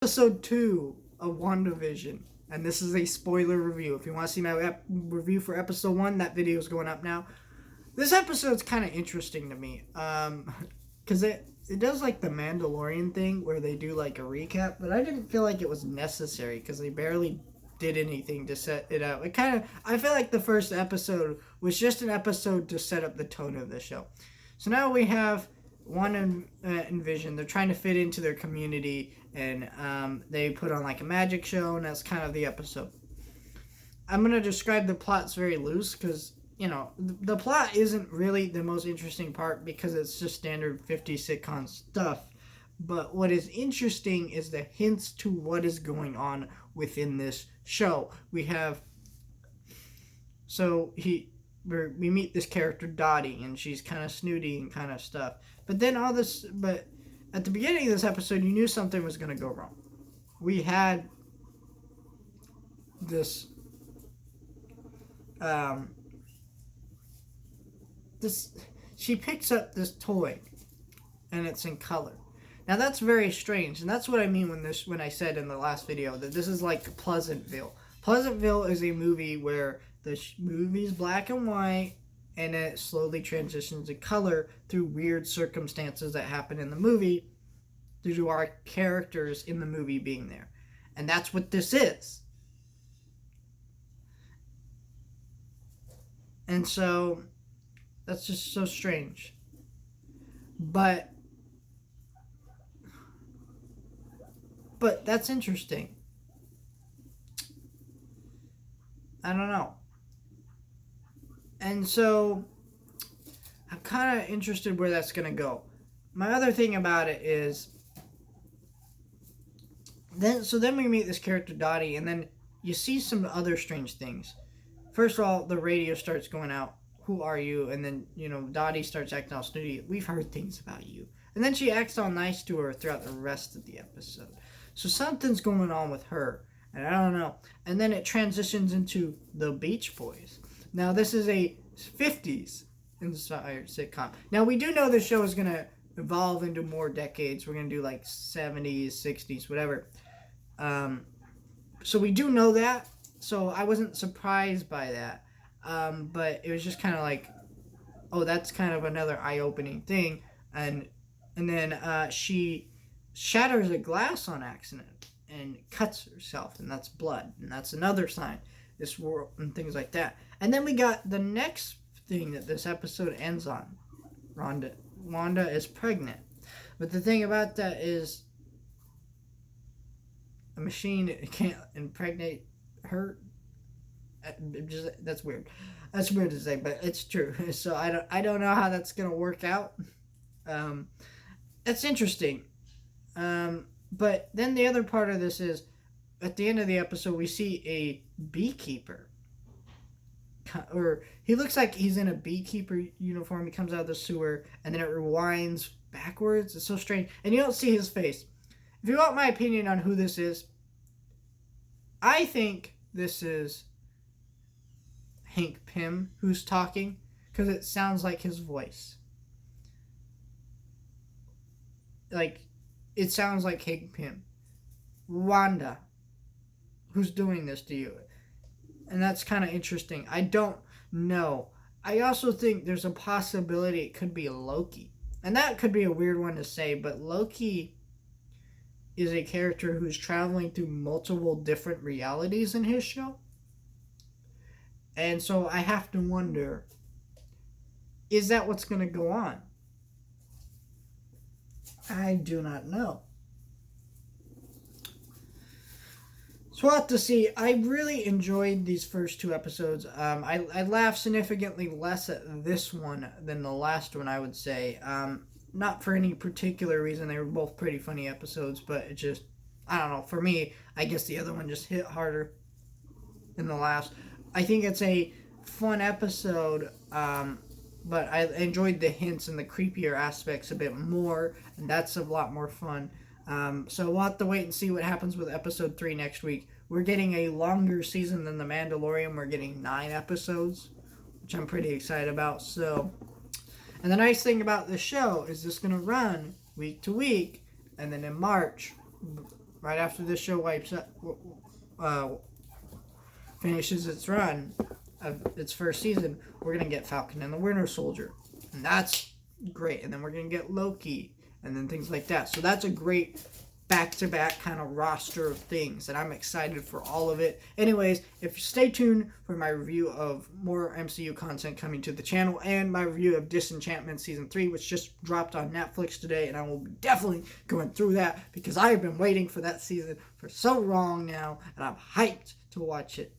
Episode 2 of WandaVision. And this is a spoiler review. If you want to see my review for episode 1, that video is going up now. This episode's kind of interesting to me. Because it does like the Mandalorian thing where they do like a recap, but I didn't feel like it was necessary because they barely did anything to set it up. I feel like the first episode was just an episode to set up the tone of the show. So now we have Wanda and Vision. They're trying to fit into their community, and they put on like a magic show, and that's kind of the episode. I'm going to describe the plots very loose because, the plot isn't really the most interesting part because it's just standard 50s sitcom stuff. But what is interesting is the hints to what is going on within this show. We meet this character Dottie, and she's kind of snooty and kind of stuff. But at the beginning of this episode, you knew something was going to go wrong. We had she picks up this toy, and it's in color. Now that's very strange, and that's what I mean when I said in the last video that this is like Pleasantville. Pleasantville is a movie where the movie's black and white, and then it slowly transitions to color through weird circumstances that happen in the movie due to our characters in the movie being there. And that's what this is. And so that's just so strange. But that's interesting. I don't know. And so I'm kind of interested where that's going to go. My other thing about it is then we meet this character Dottie, and then you see some other strange things. First of all, the radio starts going out. Who are you? And then, Dottie starts acting all snooty. We've heard things about you. And then she acts all nice to her throughout the rest of the episode. So something's going on with her. And I don't know. And then it transitions into the Beach Boys. Now, this is a 50s inspired sitcom. Now, we do know the show is going to evolve into more decades. We're going to do like 70s, 60s, whatever. So we do know that. So I wasn't surprised by that. But it was just kind of like, oh, that's kind of another eye-opening thing. And then she shatters a glass on accident and cuts herself, and that's blood, and that's another sign. This world and things like that. And then we got the next thing that this episode ends on. Wanda is pregnant. But the thing about that is a machine can't impregnate her. That's weird. That's weird to say, but it's true. So I don't know how that's gonna work out. That's interesting. But then the other part of this is, at the end of the episode, we see a beekeeper. Or he looks like he's in a beekeeper uniform. He comes out of the sewer, and then it rewinds backwards. It's so strange. And you don't see his face. If you want my opinion on who this is, I think this is Hank Pym who's talking, because it sounds like his voice. Like, it sounds like Hank Pym. Wanda, who's doing this to you? And that's kind of interesting. I don't know. I also think there's a possibility it could be Loki. And that could be a weird one to say, but Loki is a character who's traveling through multiple different realities in his show. And so I have to wonder, is that what's going to go on? I do not know. So we'll have to see. I really enjoyed these first two episodes. I laughed significantly less at this one than the last one, I would say. Not for any particular reason. They were both pretty funny episodes, but it just, I don't know. For me, I guess the other one just hit harder than the last. I think it's a fun episode, but I enjoyed the hints and the creepier aspects a bit more, and that's a lot more fun. So we'll have to wait and see what happens with episode 3 next week. We're getting a longer season than The Mandalorian. We're getting 9 episodes, which I'm pretty excited about. So, and the nice thing about this show is it's going to run week to week, and then in March, right after this show wipes up, finishes its run of its first season, we're gonna get Falcon and the Winter Soldier, and that's great. And then we're gonna get Loki, and then things like that. So that's a great back-to-back kind of roster of things, and I'm excited for all of it. Anyways, if you stay tuned for my review of more MCU content coming to the channel, and my review of Disenchantment Season 3, which just dropped on Netflix today, and I will be definitely going through that, because I have been waiting for that season for so long now, and I'm hyped to watch it.